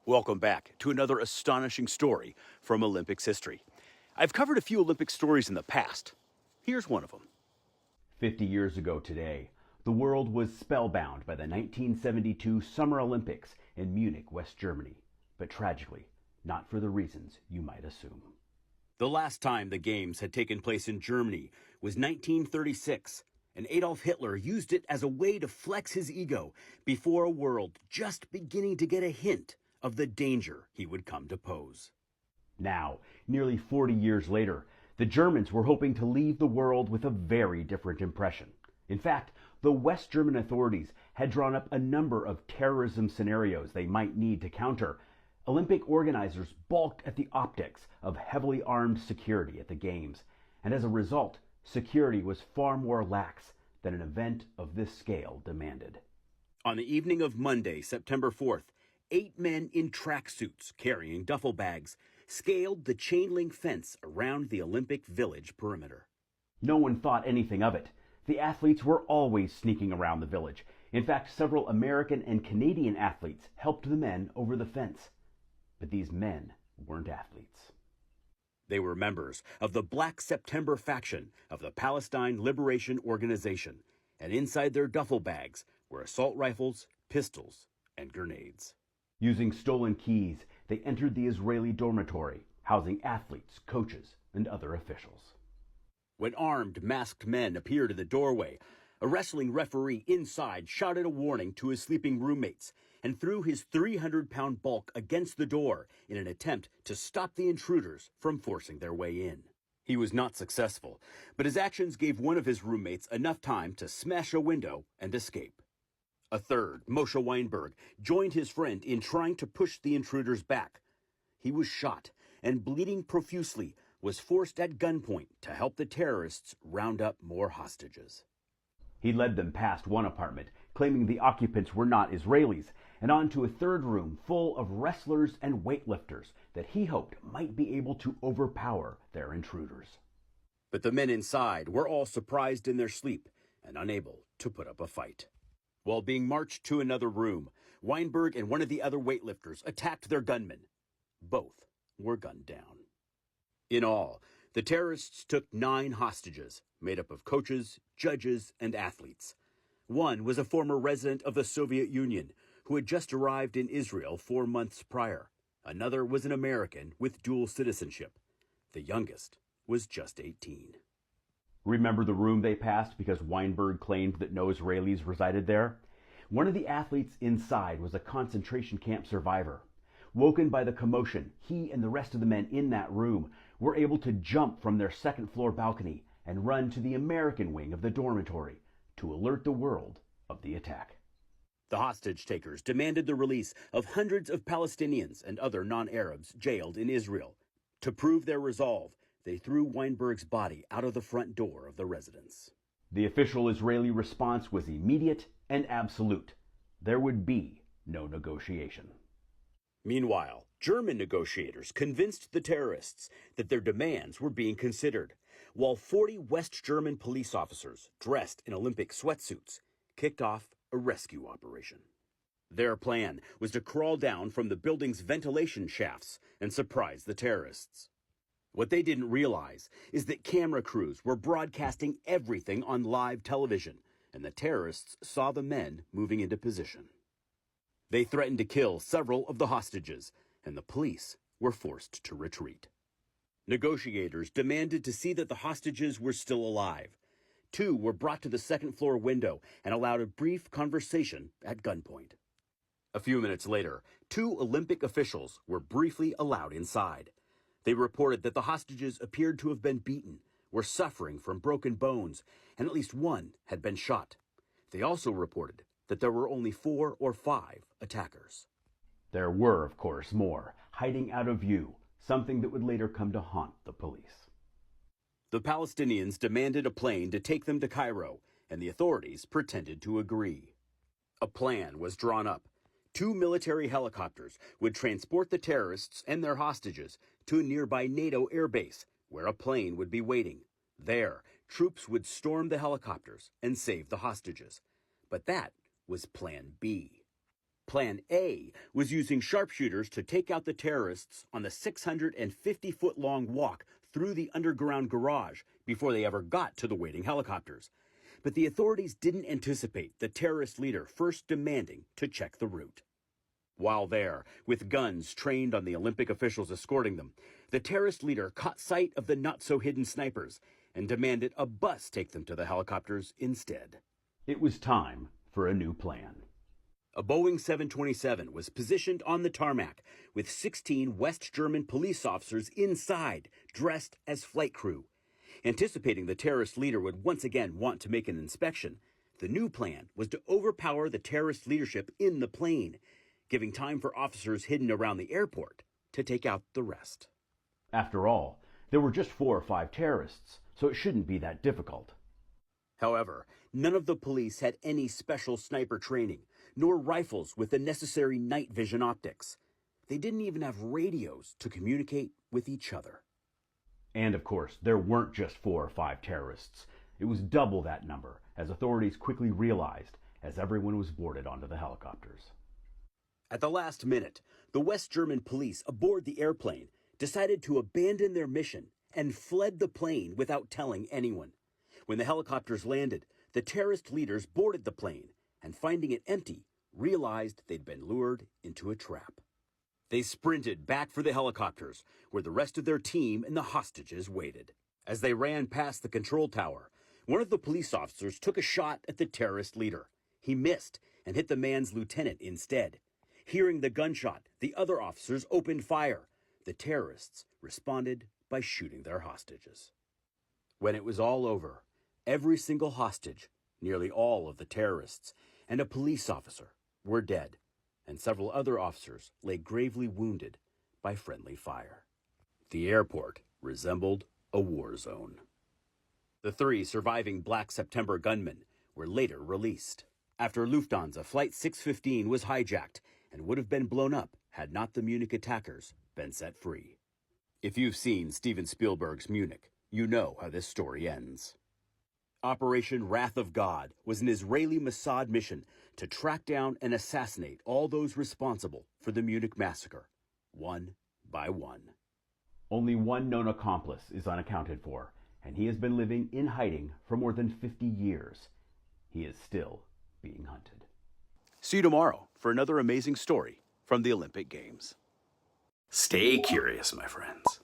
Welcome back to another astonishing story from Olympics history. I've covered a few Olympic stories in the past. Here's one of them. 50 years ago today, the world was spellbound by the 1972 Summer Olympics in Munich, West Germany. But tragically, not for the reasons you might assume. The last time the Games had taken place in Germany was 1936, and Adolf Hitler used it as a way to flex his ego before a world just beginning to get a hint of the danger he would come to pose. Now, nearly 40 years later, the Germans were hoping to leave the world with a very different impression. In fact, the West German authorities had drawn up a number of terrorism scenarios they might need to counter. Olympic organizers balked at the optics of heavily armed security at the Games, and as a result, security was far more lax than an event of this scale demanded. On the evening of Monday, September 4th, 8 men in tracksuits carrying duffel bags scaled the chain-link fence around the Olympic Village perimeter. No one thought anything of it. The athletes were always sneaking around the village. In fact, several American and Canadian athletes helped the men over the fence. But these men weren't athletes. They were members of the Black September faction of the Palestine Liberation Organization, and inside their duffel bags were assault rifles, pistols, and grenades. Using stolen keys, they entered the Israeli dormitory, housing athletes, coaches, and other officials. When armed, masked men appeared in the doorway, a wrestling referee inside shouted a warning to his sleeping roommates and threw his 300-pound bulk against the door in an attempt to stop the intruders from forcing their way in. He was not successful, but his actions gave one of his roommates enough time to smash a window and escape. A third, Moshe Weinberg, joined his friend in trying to push the intruders back. He was shot and, bleeding profusely, was forced at gunpoint to help the terrorists round up more hostages. He led them past one apartment, claiming the occupants were not Israelis, and on to a third room full of wrestlers and weightlifters that he hoped might be able to overpower their intruders. But the men inside were all surprised in their sleep and unable to put up a fight. While being marched to another room, Weinberg and one of the other weightlifters attacked their gunmen. Both were gunned down. In all, the terrorists took 9 hostages, made up of coaches, judges, and athletes. One was a former resident of the Soviet Union who had just arrived in Israel 4 months prior. Another was an American with dual citizenship. The youngest was just 18. Remember the room they passed because Weinberg claimed that no Israelis resided there? One of the athletes inside was a concentration camp survivor. Woken by the commotion, he and the rest of the men in that room were able to jump from their second-floor balcony and run to the American wing of the dormitory to alert the world of the attack. The hostage takers demanded the release of hundreds of Palestinians and other non-Arabs jailed in Israel. To prove their resolve, they threw Weinberg's body out of the front door of the residence. The official Israeli response was immediate and absolute. There would be no negotiation. Meanwhile, German negotiators convinced the terrorists that their demands were being considered, while 40 West German police officers, dressed in Olympic sweatsuits, kicked off a rescue operation. Their plan was to crawl down from the building's ventilation shafts and surprise the terrorists. What they didn't realize is that camera crews were broadcasting everything on live television, and the terrorists saw the men moving into position. They threatened to kill several of the hostages, and the police were forced to retreat. Negotiators demanded to see that the hostages were still alive. 2 were brought to the second-floor window and allowed a brief conversation at gunpoint. A few minutes later, 2 Olympic officials were briefly allowed inside. They reported that the hostages appeared to have been beaten, were suffering from broken bones, and at least one had been shot. They also reported that there were only 4 or 5 attackers. There were, of course, more, hiding out of view, something that would later come to haunt the police. The Palestinians demanded a plane to take them to Cairo, and the authorities pretended to agree. A plan was drawn up. 2 military helicopters would transport the terrorists and their hostages to a nearby NATO airbase, where a plane would be waiting. There, troops would storm the helicopters and save the hostages. But that was Plan B. Plan A was using sharpshooters to take out the terrorists on the 650-foot-long walk through the underground garage before they ever got to the waiting helicopters. But the authorities didn't anticipate the terrorist leader first demanding to check the route. While there, with guns trained on the Olympic officials escorting them, the terrorist leader caught sight of the not-so-hidden snipers and demanded a bus take them to the helicopters instead. It was time for a new plan. A Boeing 727 was positioned on the tarmac with 16 West German police officers inside, dressed as flight crew. Anticipating the terrorist leader would once again want to make an inspection, the new plan was to overpower the terrorist leadership in the plane, giving time for officers hidden around the airport to take out the rest. After all, there were just 4 or 5 terrorists, so it shouldn't be that difficult. However, none of the police had any special sniper training, nor rifles with the necessary night vision optics. They didn't even have radios to communicate with each other. And of course, there weren't just 4 or 5 terrorists. It was double that number, as authorities quickly realized as everyone was boarded onto the helicopters. At the last minute, the West German police aboard the airplane decided to abandon their mission and fled the plane without telling anyone. When the helicopters landed, the terrorist leaders boarded the plane and, finding it empty, realized they'd been lured into a trap. They sprinted back for the helicopters, where the rest of their team and the hostages waited. As they ran past the control tower, one of the police officers took a shot at the terrorist leader. He missed and hit the man's lieutenant instead. Hearing the gunshot, the other officers opened fire. The terrorists responded by shooting their hostages. When it was all over, every single hostage, nearly all of the terrorists, and a police officer were dead, and several other officers lay gravely wounded by friendly fire. The airport resembled a war zone. The 3 surviving Black September gunmen were later released. After Lufthansa Flight 615 was hijacked and would have been blown up had not the Munich attackers been set free. If you've seen Steven Spielberg's Munich, you know how this story ends. Operation Wrath of God was an Israeli Mossad mission to track down and assassinate all those responsible for the Munich Massacre, one by one. Only one known accomplice is unaccounted for, and he has been living in hiding for more than 50 years. He is still being hunted. See you tomorrow for another amazing story from the Olympic Games. Stay curious, my friends.